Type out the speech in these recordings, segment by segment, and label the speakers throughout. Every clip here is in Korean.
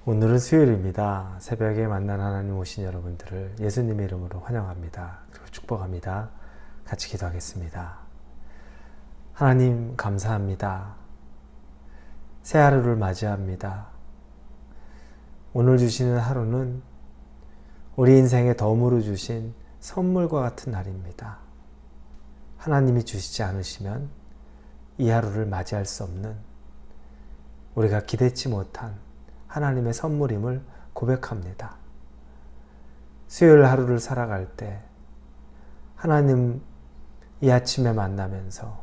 Speaker 1: 오늘은 수요일입니다. 새벽에 만난 하나님 오신 여러분들을 예수님의 이름으로 환영합니다. 그리고 축복합니다. 같이 기도하겠습니다. 하나님 감사합니다. 새 하루를 맞이합니다. 오늘 주시는 하루는 우리 인생에 덤으로 주신 선물과 같은 날입니다. 하나님이 주시지 않으시면 이 하루를 맞이할 수 없는, 우리가 기대치 못한 하나님의 선물임을 고백합니다. 수요일 하루를 살아갈 때 하나님 이 아침에 만나면서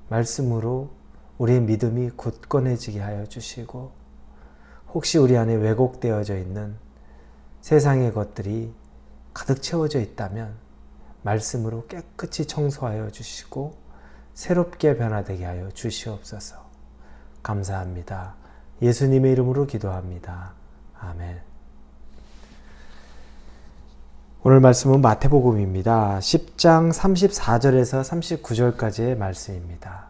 Speaker 1: 말씀으로 우리의 믿음이 굳건해지게 하여 주시고, 혹시 우리 안에 왜곡되어져 있는 세상의 것들이 가득 채워져 있다면 말씀으로 깨끗이 청소하여 주시고 새롭게 변화되게 하여 주시옵소서. 감사합니다. 예수님의 이름으로 기도합니다. 아멘. 오늘 말씀은 마태복음입니다. 10장 34절에서 39절까지의 말씀입니다.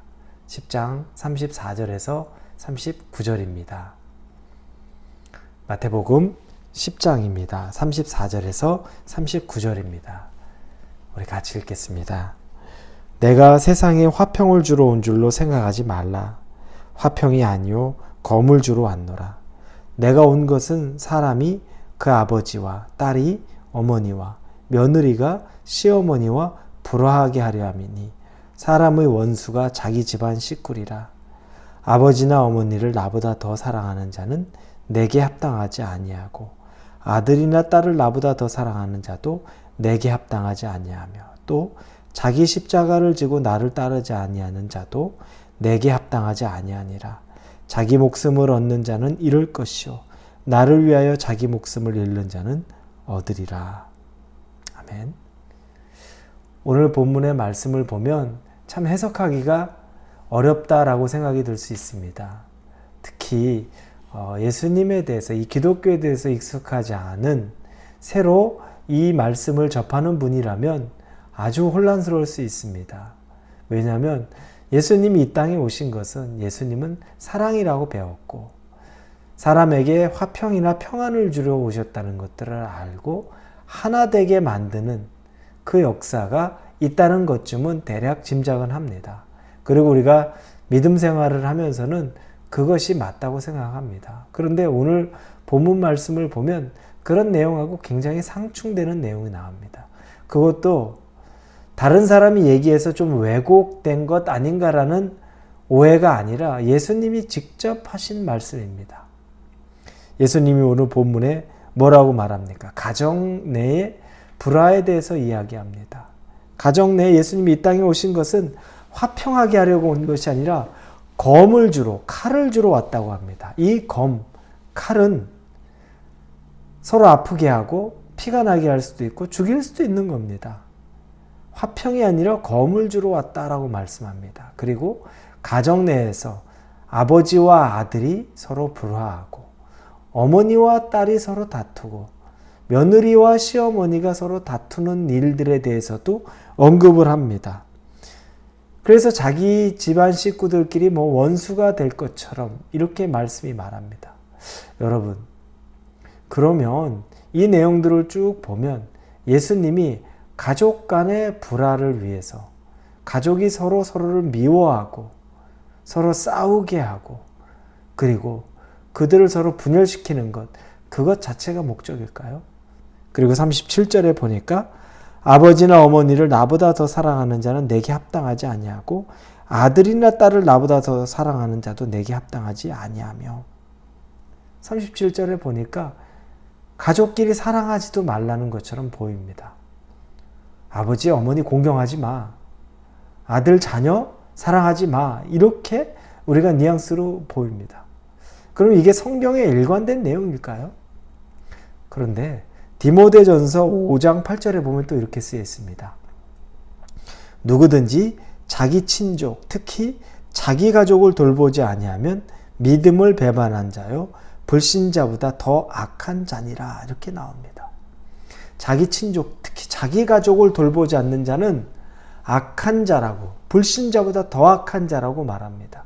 Speaker 1: 10장 34절에서 39절입니다. 마태복음 10장입니다. 34절에서 39절입니다. 우리 같이 읽겠습니다. 내가 세상에 화평을 주러 온 줄로 생각하지 말라. 화평이 아니요 검을 주러 왔노라. 내가 온 것은 사람이 그 아버지와 딸이 어머니와 며느리가 시어머니와 불화하게 하려 함이니 사람의 원수가 자기 집안 식구리라. 아버지나 어머니를 나보다 더 사랑하는 자는 내게 합당하지 아니하고 아들이나 딸을 나보다 더 사랑하는 자도 내게 합당하지 아니하며 또 자기 십자가를 지고 나를 따르지 아니하는 자도 내게 합당하지 아니하니라. 자기 목숨을 얻는 자는 잃을 것이요 나를 위하여 자기 목숨을 잃는 자는 얻으리라. 아멘. 오늘 본문의 말씀을 보면 참 해석하기가 어렵다라고 생각이 들 수 있습니다. 특히 예수님에 대해서, 이 기독교에 대해서 익숙하지 않은 새로 이 말씀을 접하는 분이라면 아주 혼란스러울 수 있습니다. 왜냐하면 예수님이 이 땅에 오신 것은, 예수님은 사랑이라고 배웠고 사람에게 화평이나 평안을 주려 오셨다는 것들을 알고 하나 되게 만드는 그 역사가 있다는 것쯤은 대략 짐작은 합니다. 그리고 우리가 믿음 생활을 하면서는 그것이 맞다고 생각합니다. 그런데 오늘 본문 말씀을 보면 그런 내용하고 굉장히 상충되는 내용이 나옵니다. 그것도 다른 사람이 얘기해서 좀 왜곡된 것 아닌가라는 오해가 아니라 예수님이 직접 하신 말씀입니다. 예수님이 오늘 본문에 뭐라고 말합니까? 가정 내의 불화에 대해서 이야기합니다. 가정 내에 예수님이 이 땅에 오신 것은 화평하게 하려고 온 것이 아니라 검을 주러, 칼을 주러 왔다고 합니다. 이 검, 칼은 서로 아프게 하고 피가 나게 할 수도 있고 죽일 수도 있는 겁니다. 화평이 아니라 검을 주러 왔다라고 말씀합니다. 그리고 가정 내에서 아버지와 아들이 서로 불화하고 어머니와 딸이 서로 다투고 며느리와 시어머니가 서로 다투는 일들에 대해서도 언급을 합니다. 그래서 자기 집안 식구들끼리 원수가 될 것처럼 이렇게 말씀이 말합니다. 여러분, 그러면 이 내용들을 쭉 보면 예수님이 가족 간의 불화를 위해서, 가족이 서로를 미워하고 서로 싸우게 하고 그리고 그들을 서로 분열시키는 것, 그것 자체가 목적일까요? 그리고 37절에 보니까 아버지나 어머니를 나보다 더 사랑하는 자는 내게 합당하지 아니하고 아들이나 딸을 나보다 더 사랑하는 자도 내게 합당하지 아니하며, 37절에 보니까 가족끼리 사랑하지도 말라는 것처럼 보입니다. 아버지, 어머니 공경하지 마. 아들, 자녀 사랑하지 마. 이렇게 우리가 뉘앙스로 보입니다. 그럼 이게 성경에 일관된 내용일까요? 그런데 디모데전서 5장 8절에 보면 또 이렇게 쓰여 있습니다. 누구든지 자기 친족, 특히 자기 가족을 돌보지 아니하면 믿음을 배반한 자요 불신자보다 더 악한 자니라. 이렇게 나옵니다. 자기 친족, 특히 자기 가족을 돌보지 않는 자는 악한 자라고, 불신자보다 더 악한 자라고 말합니다.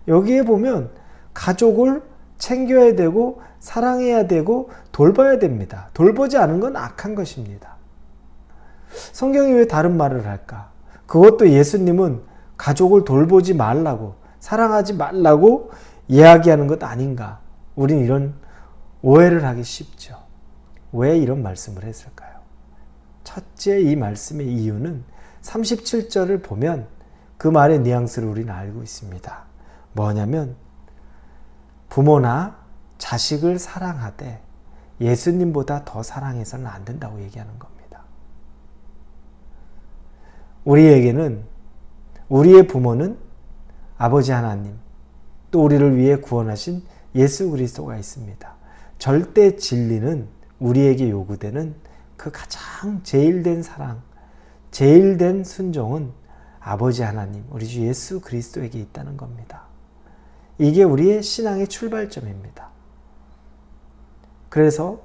Speaker 1: 여기에 보면 가족을 챙겨야 되고 사랑해야 되고 돌봐야 됩니다. 돌보지 않은 건 악한 것입니다. 성경이 왜 다른 말을 할까? 그것도 예수님은 가족을 돌보지 말라고, 사랑하지 말라고 이야기하는 것 아닌가? 우린 이런 오해를 하기 쉽죠. 왜 이런 말씀을 했을까요? 첫째, 이 말씀의 이유는 37절을 보면 그 말의 뉘앙스를 우리는 알고 있습니다. 뭐냐면 부모나 자식을 사랑하되 예수님보다 더 사랑해서는 안 된다고 얘기하는 겁니다. 우리에게는 우리의 부모는 아버지 하나님, 또 우리를 위해 구원하신 예수 그리스도가 있습니다. 절대 진리는 우리에게 요구되는 그 가장 제일된 사랑, 제일된 순종은 아버지 하나님, 우리 주 예수 그리스도에게 있다는 겁니다. 이게 우리의 신앙의 출발점입니다. 그래서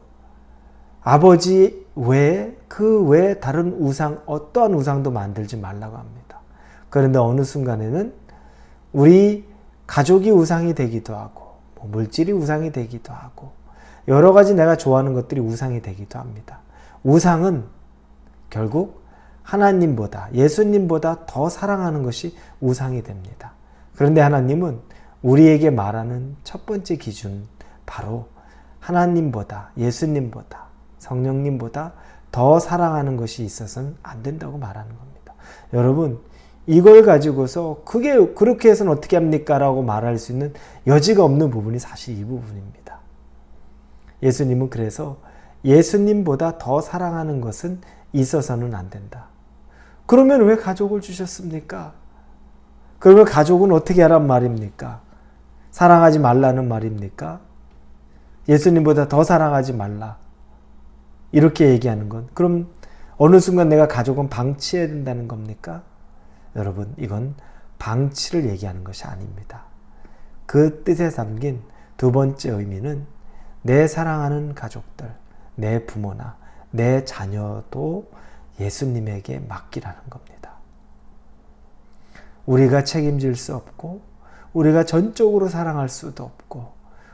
Speaker 1: 아버지 외에 그 외에 다른 우상, 어떠한 우상도 만들지 말라고 합니다. 그런데 어느 순간에는 우리 가족이 우상이 되기도 하고 물질이 우상이 되기도 하고 여러 가지 내가 좋아하는 것들이 우상이 되기도 합니다. 우상은 결국 하나님보다, 예수님보다 더 사랑하는 것이 우상이 됩니다. 그런데 하나님은 우리에게 말하는 첫 번째 기준, 바로 하나님보다, 예수님보다, 성령님보다 더 사랑하는 것이 있어서는 안 된다고 말하는 겁니다. 여러분, 이걸 가지고서 그게 그렇게 해서는 어떻게 합니까? 라고 말할 수 있는 여지가 없는 부분이 사실 이 부분입니다. 예수님은 그래서 예수님보다 더 사랑하는 것은 있어서는 안 된다. 그러면 왜 가족을 주셨습니까? 그러면 가족은 어떻게 하란 말입니까? 사랑하지 말라는 말입니까? 예수님보다 더 사랑하지 말라. 이렇게 얘기하는 건 그럼 어느 순간 내가 가족은 방치해야 된다는 겁니까? 여러분, 이건 방치를 얘기하는 것이 아닙니다. 그 뜻에 담긴 두 번째 의미는 내 사랑하는 가족들, 내 부모나 내 자녀도 예수님에게 맡기라는 겁니다. 우리가 책임질 수 없고 우리가 전적으로 사랑할 수도 없고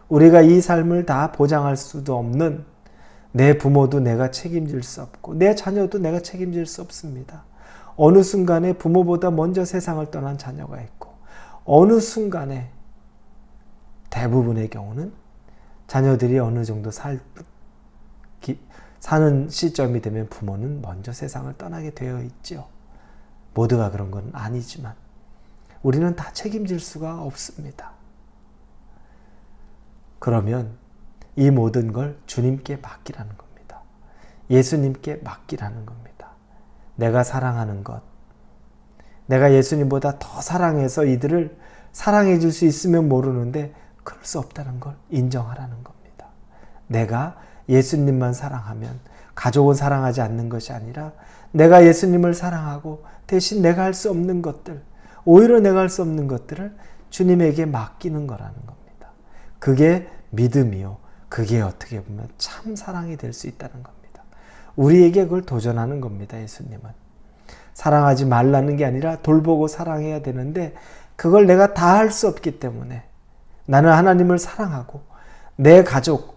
Speaker 1: 우리가 이 삶을 다 보장할 수도 없는 내 부모도 내가 책임질 수 없고 내 자녀도 내가 책임질 수 없습니다. 어느 순간에 부모보다 먼저 세상을 떠난 자녀가 있고 어느 순간에 대부분의 경우는 자녀들이 어느 정도 사는 시점이 되면 부모는 먼저 세상을 떠나게 되어 있죠. 모두가 그런 건 아니지만 우리는 다 책임질 수가 없습니다. 그러면 이 모든 걸 주님께 맡기라는 겁니다. 예수님께 맡기라는 겁니다. 내가 사랑하는 것, 내가 예수님보다 더 사랑해서 이들을 사랑해 줄 수 있으면 모르는데 그럴 수 없다는 걸 인정하라는 겁니다. 내가 예수님만 사랑하면 가족은 사랑하지 않는 것이 아니라 내가 예수님을 사랑하고 대신 내가 할 수 없는 것들, 오히려 내가 할 수 없는 것들을 주님에게 맡기는 거라는 겁니다. 그게 믿음이요. 그게 어떻게 보면 참 사랑이 될 수 있다는 겁니다. 우리에게 그걸 도전하는 겁니다. 예수님은. 사랑하지 말라는 게 아니라 돌보고 사랑해야 되는데 그걸 내가 다 할 수 없기 때문에 나는 하나님을 사랑하고 내 가족,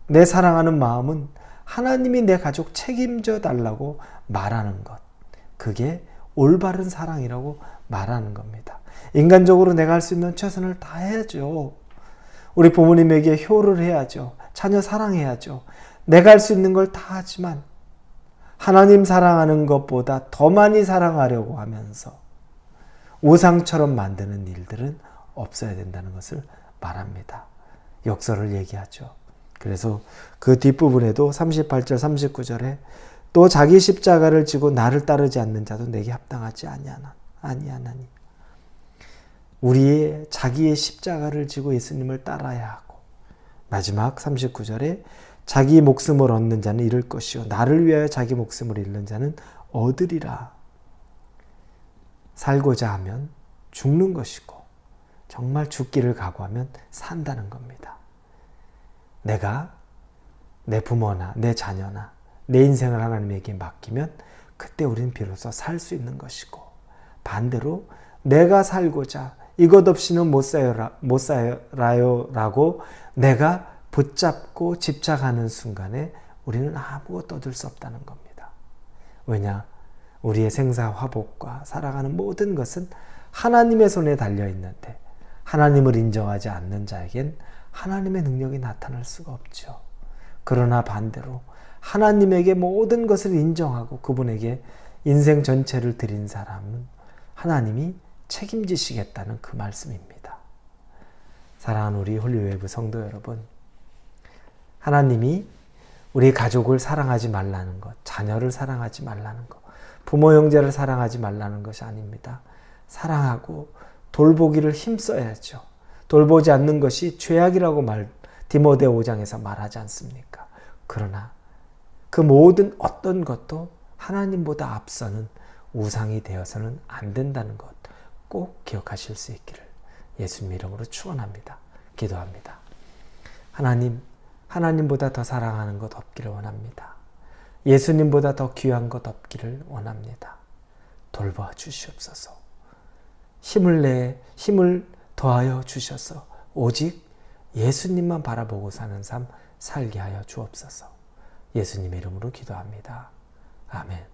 Speaker 1: 내 사랑하는 마음은 하나님이 내 가족 책임져 달라고 말하는 것. 그게 올바른 사랑이라고 말하는 겁니다. 인간적으로 내가 할 수 있는 최선을 다해야죠. 우리 부모님에게 효를 해야죠. 자녀 사랑해야죠. 내가 할 수 있는 걸 다 하지만 하나님 사랑하는 것보다 더 많이 사랑하려고 하면서 우상처럼 만드는 일들은 없어야 된다는 것을 말합니다. 역설을 얘기하죠. 그래서 그 뒷부분에도 38절 39절에 또 자기 십자가를 지고 나를 따르지 않는 자도 내게 합당하지 아니하나니. 우리의 자기의 십자가를 지고 예수님을 따라야 하고 마지막 39절에 자기 목숨을 얻는 자는 잃을 것이요 나를 위하여 자기 목숨을 잃는 자는 얻으리라. 살고자 하면 죽는 것이고 정말 죽기를 각오하면 산다는 겁니다. 내가 내 부모나 내 자녀나 내 인생을 하나님에게 맡기면 그때 우리는 비로소 살 수 있는 것이고 반대로 내가 살고자 이것 없이는 못 살아요 라고 내가 붙잡고 집착하는 순간에 우리는 아무것도 얻을 수 없다는 겁니다. 왜냐? 우리의 생사화복과 살아가는 모든 것은 하나님의 손에 달려 있는데 하나님을 인정하지 않는 자에겐 하나님의 능력이 나타날 수가 없죠. 그러나 반대로 하나님에게 모든 것을 인정하고 그분에게 인생 전체를 드린 사람은 하나님이 책임지시겠다는 그 말씀입니다. 사랑하는 우리 홀리웨이브 성도 여러분, 하나님이 우리 가족을 사랑하지 말라는 것, 자녀를 사랑하지 말라는 것, 부모 형제를 사랑하지 말라는 것이 아닙니다. 사랑하고 돌보기를 힘써야죠. 돌보지 않는 것이 죄악이라고 디모데 5장에서 말하지 않습니까? 그러나 그 모든 어떤 것도 하나님보다 앞서는 우상이 되어서는 안 된다는 것 꼭 기억하실 수 있기를 예수님 이름으로 축원합니다. 기도합니다. 하나님보다 더 사랑하는 것 없기를 원합니다. 예수님보다 더 귀한 것 없기를 원합니다. 돌봐 주시옵소서. 힘을 더하여 주셔서 오직 예수님만 바라보고 사는 삶 살게 하여 주옵소서. 예수님의 이름으로 기도합니다. 아멘.